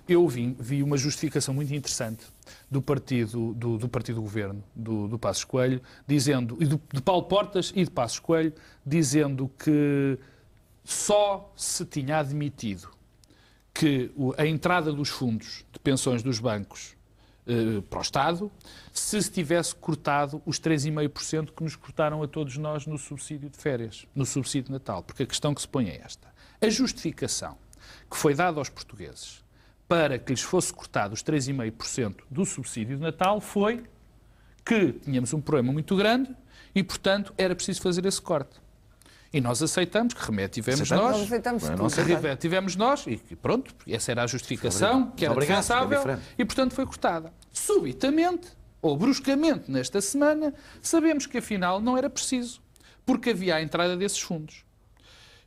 eu vi uma justificação muito interessante do partido do governo, do Passos Coelho, dizendo, e de Paulo Portas e de Passos Coelho, dizendo que só se tinha admitido que a entrada dos fundos de pensões dos bancos para o Estado se tivesse cortado os 3,5% que nos cortaram a todos nós no subsídio de férias, no subsídio de Natal. Porque a questão que se põe é esta. A justificação que foi dada aos portugueses para que lhes fosse cortado os 3,5% do subsídio de Natal foi que tínhamos um problema muito grande e, portanto, era preciso fazer esse corte. E nós aceitamos, que remédio tivemos nós. Nós aceitamos tudo. Que remédio tivemos nós, e pronto, essa era a justificação, que era defensável, e, portanto, foi cortada. Subitamente, ou bruscamente, nesta semana, sabemos que, afinal, não era preciso, porque havia a entrada desses fundos.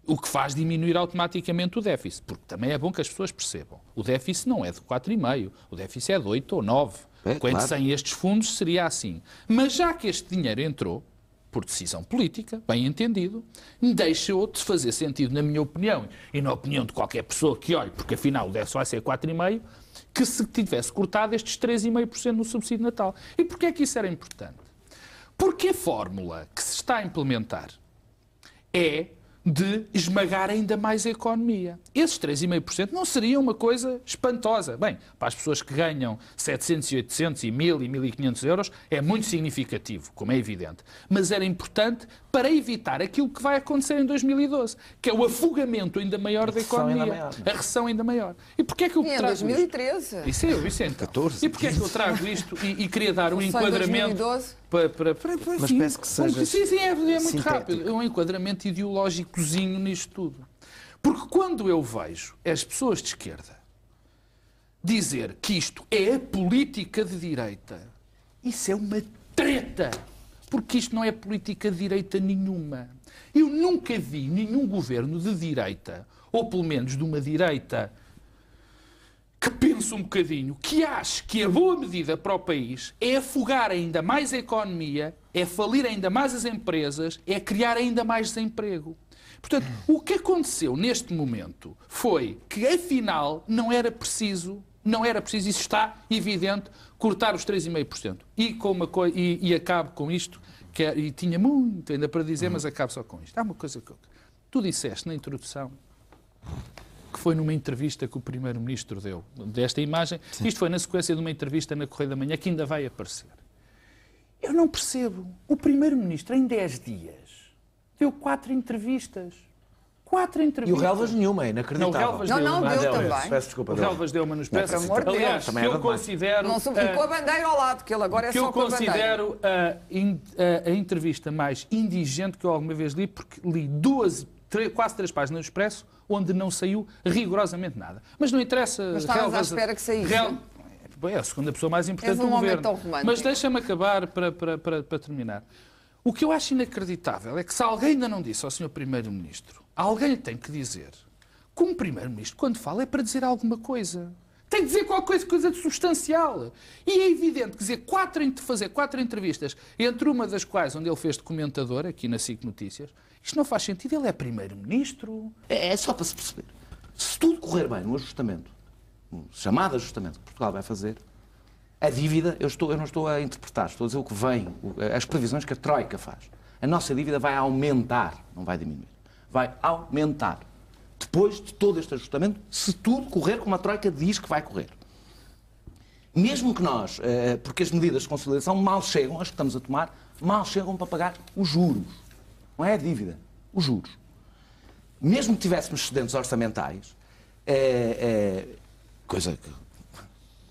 O que faz diminuir automaticamente o déficit, porque também é bom que as pessoas percebam. O déficit não é de 4,5, o déficit é de 8 ou 9. Quando sem estes fundos seria assim. Mas já que este dinheiro entrou, por decisão política, bem entendido, deixou de fazer sentido, na minha opinião, e na opinião de qualquer pessoa que olhe, porque afinal o déficit vai ser 4,5, que se tivesse cortado estes 3,5% no subsídio de Natal. E porquê é que isso era importante? Porque a fórmula que se está a implementar é de esmagar ainda mais a economia. Esses 3,5% não seria uma coisa espantosa. Bem, para as pessoas que ganham 700 e 800 e 1.000 e 1.500 euros é muito significativo, como é evidente. Mas era importante para evitar aquilo que vai acontecer em 2012, que é o afugamento ainda maior da economia. A recessão ainda maior. E porquê é que eu trago 2013. isto? Isso é, Vicente. 14. E porquê é que eu trago isto e queria dar um enquadramento... 2012. Mas penso que seja... Sim, é muito rápido. É um enquadramento ideológicozinho nisto tudo. Porque quando eu vejo as pessoas de esquerda dizer que isto é a política de direita, isso é uma treta. Porque isto não é política de direita nenhuma. Eu nunca vi nenhum governo de direita, ou pelo menos de uma direita que pense um bocadinho, que ache que a boa medida para o país é afogar ainda mais a economia, é falir ainda mais as empresas, é criar ainda mais desemprego. Portanto, o que aconteceu neste momento foi que, afinal, não era preciso, isso está evidente, cortar os 3,5%. E acabo com isto, e tinha muito ainda para dizer, mas acabo só com isto. Há uma coisa que tu disseste na introdução, que foi numa entrevista que o Primeiro-Ministro deu, desta imagem. Sim. Isto foi na sequência de uma entrevista na Correio da Manhã, que ainda vai aparecer. Eu não percebo. O Primeiro-Ministro, em 10 dias, deu 4 entrevistas. 4 entrevistas. E o Relvas nenhuma, é inacreditável. Não, deu também. Peço desculpa. O Relvas deu uma no Expresso. Aliás, que eu considero... E com a bandeira ao lado, que ele agora é só com a bandeira. Que eu considero a entrevista mais indigente que eu alguma vez li, porque li quase 3 páginas do Expresso, onde não saiu rigorosamente nada. Mas não interessa... Mas estavas à espera que saísse. É a segunda pessoa mais importante do governo. Tão romântico. Mas deixa-me acabar para terminar. O que eu acho inacreditável é que se alguém ainda não disse ao Sr. Primeiro-Ministro, alguém tem que dizer que um Primeiro-Ministro, quando fala, é para dizer alguma coisa. Tem que dizer qualquer coisa de substancial. E é evidente que fazer 4 entrevistas, entre uma das quais onde ele fez de comentador, aqui na SIC Notícias, isto não faz sentido. Ele é Primeiro-Ministro. É só para se perceber. Se tudo correr bem no ajustamento, no chamado ajustamento que Portugal vai fazer, a dívida, eu não estou a interpretar, estou a dizer o que vem, as previsões que a Troika faz. A nossa dívida vai aumentar, não vai diminuir. Vai aumentar. Depois de todo este ajustamento, se tudo correr como a Troika diz que vai correr. Mesmo que nós, porque as medidas de consolidação mal chegam, as que estamos a tomar, mal chegam para pagar os juros. Não é a dívida, os juros. Mesmo que tivéssemos excedentes orçamentais, coisa que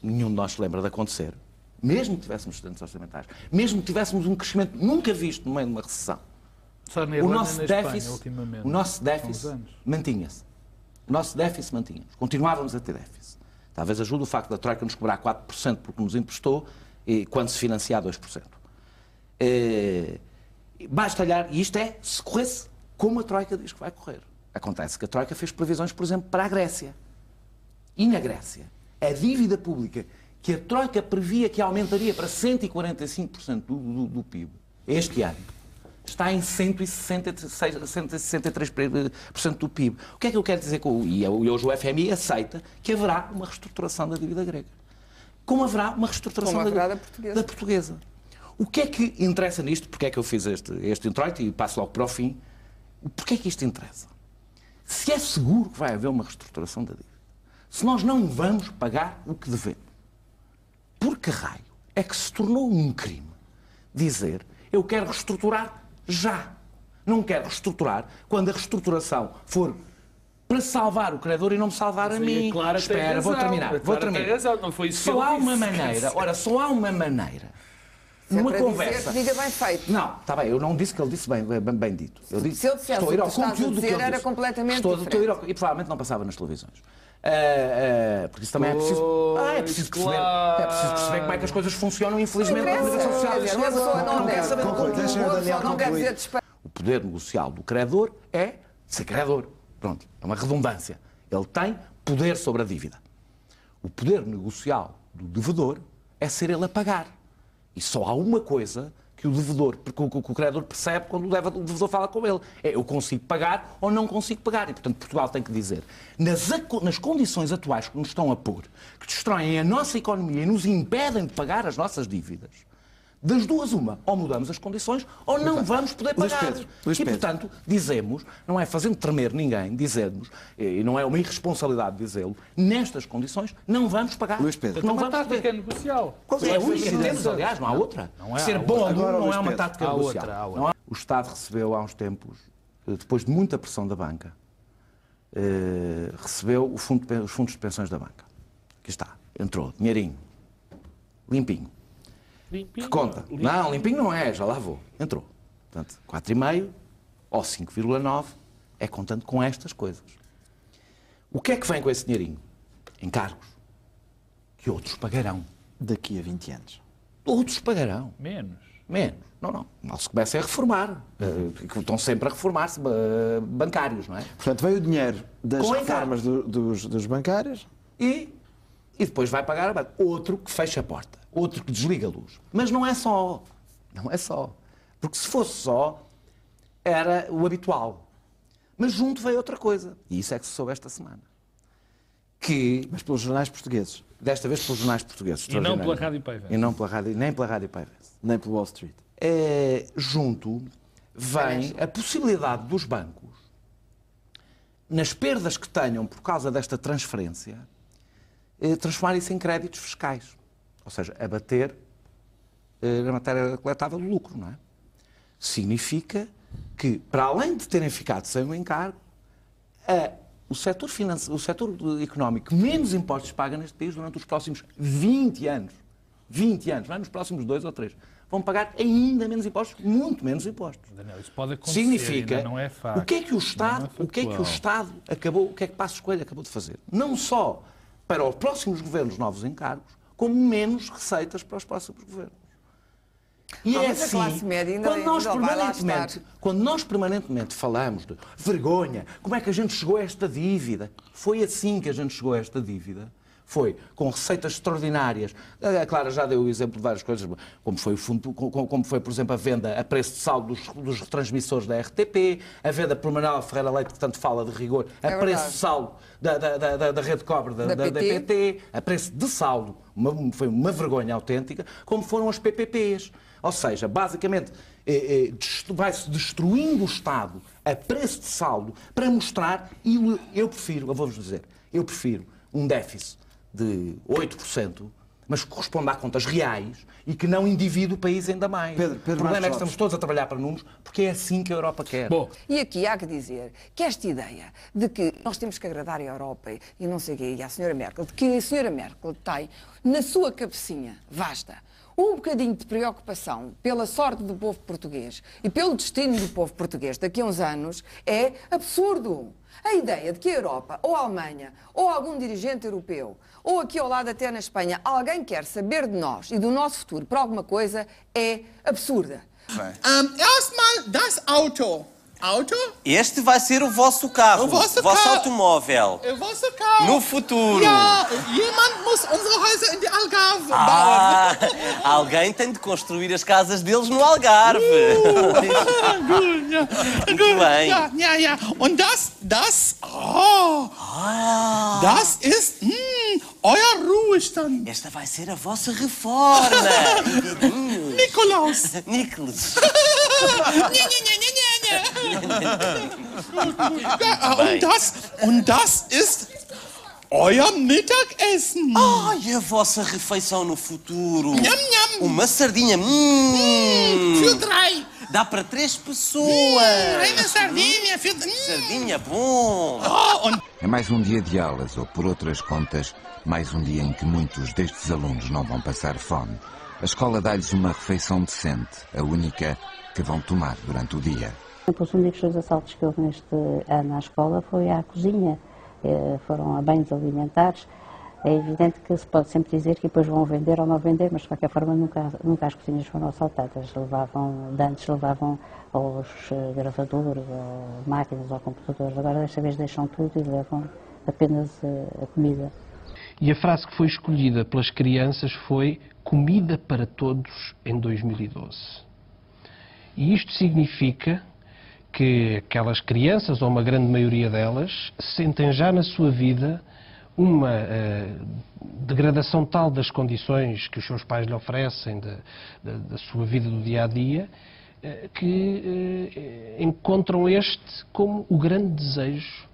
nenhum de nós se lembra de acontecer, mesmo que tivéssemos excedentes orçamentais, mesmo que tivéssemos um crescimento nunca visto no meio de uma recessão, o nosso déficit mantinha-se. O nosso déficit mantinha-se. Continuávamos a ter déficit. Talvez ajude o facto da Troika nos cobrar 4% porque nos emprestou e quando se financia a 2%. Basta olhar, e isto é, se corresse como a Troika diz que vai correr. Acontece que a Troika fez previsões, por exemplo, para a Grécia. E na Grécia, a dívida pública que a Troika previa que aumentaria para 145% do PIB este ano, está em 163% do PIB. O que é que eu quero dizer com e hoje o FMI aceita que haverá uma reestruturação da dívida grega. Como haverá uma reestruturação da portuguesa. O que é que interessa nisto? Porque é que eu fiz este introito e passo logo para o fim? Porquê é que isto interessa? Se é seguro que vai haver uma reestruturação da dívida, se nós não vamos pagar o que devemos, por que raio é que se tornou um crime dizer eu quero reestruturar já? Não quero reestruturar quando a reestruturação for para salvar o credor e não me salvar a mim. Claro, espera, vou terminar. Não foi isso só há uma maneira. Ora, só há uma maneira. Numa conversa. Diga bem feito. Não, está bem, eu não disse que ele disse bem dito. Eu disse, se eu dissesse estou a ir ao o que conteúdo do que ele era disse. completamente diferente. E provavelmente não passava nas televisões. Porque isso também é preciso perceber. É preciso perceber como é que as coisas funcionam, infelizmente, na comunicação social. Não quer dizer despeito. O poder negocial do credor é ser credor. Pronto, é uma redundância. Ele tem poder sobre a dívida. O poder negocial do devedor é ser ele a pagar. E só há uma coisa que o devedor, porque o credor percebe quando o devedor fala com ele. É eu consigo pagar ou não consigo pagar. E, portanto, Portugal tem que dizer, nas condições atuais que nos estão a pôr, que destroem a nossa economia e nos impedem de pagar as nossas dívidas, das duas uma, ou mudamos as condições ou não vamos poder pagar. E, portanto, dizemos, não é fazendo tremer ninguém, dizemos, e não é uma irresponsabilidade dizê-lo, nestas condições não vamos pagar. Luís Pedro. Não vamos tática negocial. É a única que temos, aliás, não há outra. Ser bom aluno não é uma tática negocial. O Estado recebeu há uns tempos, depois de muita pressão da banca, recebeu os fundos de pensões da banca. Aqui está, entrou, dinheirinho, limpinho. Limpinho, que conta. Limpinho. Não, limpinho não é, já lá vou. Entrou. Portanto, 4,5 ou 5,9 é contando com estas coisas. O que é que vem com esse dinheirinho? Encargos. Que outros pagarão. Daqui a 20 anos. Outros pagarão. Menos. Não. Mal se começa a reformar. Estão sempre a reformar-se bancários, não é? Portanto, veio o dinheiro das reformas dos bancários e depois vai pagar a banca. Outro que fecha a porta. Outro que desliga a luz. Mas não é só. Não é só. Porque se fosse só, era o habitual. Mas junto veio outra coisa. E isso é que se soube esta semana. Mas pelos jornais portugueses. Desta vez pelos jornais portugueses. E não pela Rádio Paiva. E não pela rádio, nem pela Rádio Paiva. Nem pelo Wall Street. Junto vem a possibilidade dos bancos, nas perdas que tenham por causa desta transferência, transformarem-se em créditos fiscais. Ou seja, abater na matéria coletável do lucro, não é? Significa que, para além de terem ficado sem o encargo, o setor económico que menos impostos paga neste país durante os próximos 20 anos, não é nos próximos 2 ou 3, vão pagar ainda menos impostos, muito menos impostos. Daniel, isso pode acontecer, significa, não é fácil. O que é que o Estado acabou, o que é que Passos Coelho acabou de fazer? Não só para os próximos governos novos encargos, como menos receitas para os próximos governos. E é assim, quando nós permanentemente falamos de vergonha, como é que a gente chegou a esta dívida? Foi assim que a gente chegou a esta dívida. Foi com receitas extraordinárias. A Clara já deu o exemplo de várias coisas, como foi, por exemplo, a venda a preço de saldo dos retransmissores da RTP, a venda por Manuel Ferreira Leite, que tanto fala de rigor, a preço de saldo da rede cobre da PT, a preço de saldo. Foi uma vergonha autêntica, como foram as PPPs. Ou seja, basicamente, vai-se destruindo o Estado a preço de saldo para mostrar, e eu vou-vos dizer, eu prefiro um déficit de 8%, mas que corresponda a contas reais e que não endivide o país ainda mais. Pedro o problema é que estamos todos a trabalhar para números, porque é assim que a Europa quer. Bom. E aqui há que dizer que esta ideia de que nós temos que agradar a Europa e não sei o quê, e à Sra. Merkel, de que a Sra. Merkel tem na sua cabecinha vasta um bocadinho de preocupação pela sorte do povo português e pelo destino do povo português daqui a uns anos, é absurdo. A ideia de que a Europa, ou a Alemanha, ou algum dirigente europeu, ou aqui ao lado até na Espanha, alguém quer saber de nós e do nosso futuro para alguma coisa, é absurda. Erstmal das Auto. Auto? Este vai ser o vosso carro, O vosso vosso carro. automóvel. O vosso carro. No futuro. Ja, jemand muss unsere Häuser in die Algarve bauen. Ah, alguém tem de construir as casas deles no Algarve. Gut, ja. Muito bem. Ja. Und das ist euer Ruhestand. Esta vai ser a vossa reforma. Nikolaus. Nicholas. Und das ist euer Mittagessen. E a vossa refeição no futuro? Nham, nham. Uma sardinha. Für 3. Dá para 3 pessoas. Eine Sardine für... Sardinha, bom. É mais um dia de aulas, ou por outras contas, mais um dia em que muitos destes alunos não vão passar fome. A escola dá-lhes uma refeição decente, a única que vão tomar durante o dia. Os únicos dois assaltos que houve neste ano à escola foi à cozinha, foram a bens alimentares. É evidente que se pode sempre dizer que depois vão vender ou não vender, mas de qualquer forma nunca as cozinhas foram assaltadas. Antes levavam aos gravadores, ou máquinas ou computadores, agora desta vez deixam tudo e levam apenas a comida. E a frase que foi escolhida pelas crianças foi comida para todos em 2012. E isto significa que aquelas crianças, ou uma grande maioria delas, sentem já na sua vida uma degradação tal das condições que os seus pais lhe oferecem, da sua vida do dia-a-dia, que encontram este como o grande desejo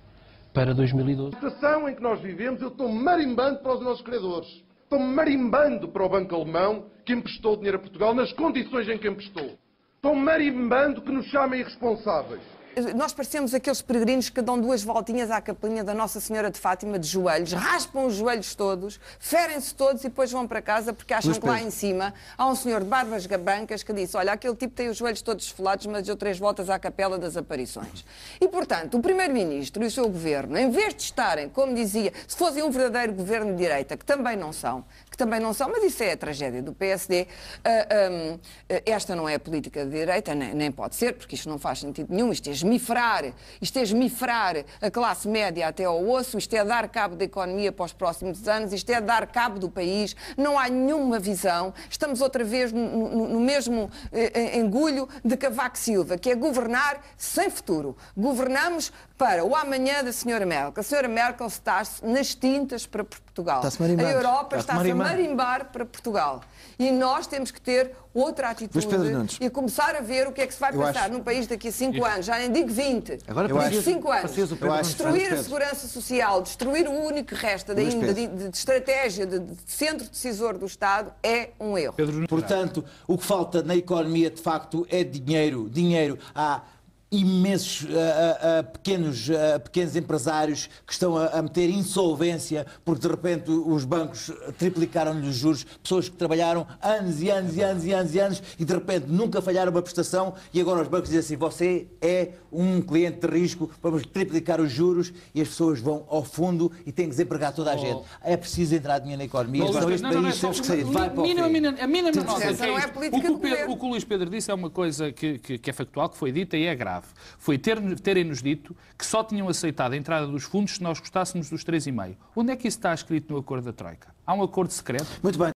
para 2012. Na situação em que nós vivemos, eu estou marimbando para os nossos credores. Estou marimbando para o Banco Alemão, que emprestou dinheiro a Portugal, nas condições em que emprestou. Estou marimbando que nos chamem irresponsáveis. Nós parecemos aqueles peregrinos que dão 2 voltinhas à capelinha da Nossa Senhora de Fátima de joelhos, raspam os joelhos todos, ferem-se todos e depois vão para casa porque acham que lá em cima há um senhor de barbas brancas que disse: olha, aquele tipo tem os joelhos todos esfolados, mas deu 3 voltas à capela das aparições. E, portanto, o Primeiro-Ministro e o seu governo, em vez de estarem, como dizia, se fossem um verdadeiro governo de direita, que também não são, mas isso é a tragédia do PSD, esta não é a política de direita, nem pode ser, porque isto não faz sentido nenhum, isto é esmifrar a classe média até ao osso, isto é dar cabo da economia para os próximos anos, isto é dar cabo do país, não há nenhuma visão, estamos outra vez no mesmo engulho de Cavaco Silva, que é governar sem futuro. Governamos para o amanhã da Sra. Merkel. A Sra. Merkel está-se nas tintas para Portugal. A Europa está-se a marimbar para Portugal. E nós temos que ter outra atitude e começar a ver o que é que se vai passar num país daqui a 5 anos. Já nem digo 20. Agora, daqui a 5 anos. Destruir a segurança social, destruir o único que resta de estratégia de centro decisor do Estado é um erro. Portanto, o que falta na economia, de facto, é dinheiro. Há imensos pequenos empresários que estão a meter insolvência porque de repente os bancos triplicaram-lhe os juros, pessoas que trabalharam anos e de repente nunca falharam uma prestação e agora os bancos dizem assim: você é um cliente de risco, vamos triplicar os juros, e as pessoas vão ao fundo e têm que desempregar toda a gente. É preciso entrar dinheiro na economia. Então este país temos que sair. Vai para o fim. O que o Luís Pedro disse é uma coisa que é factual, que foi dita e é grave. Foi terem-nos dito que só tinham aceitado a entrada dos fundos se nós gostássemos dos 3,5. Onde é que isso está escrito no acordo da Troika? Há um acordo secreto? Muito bem.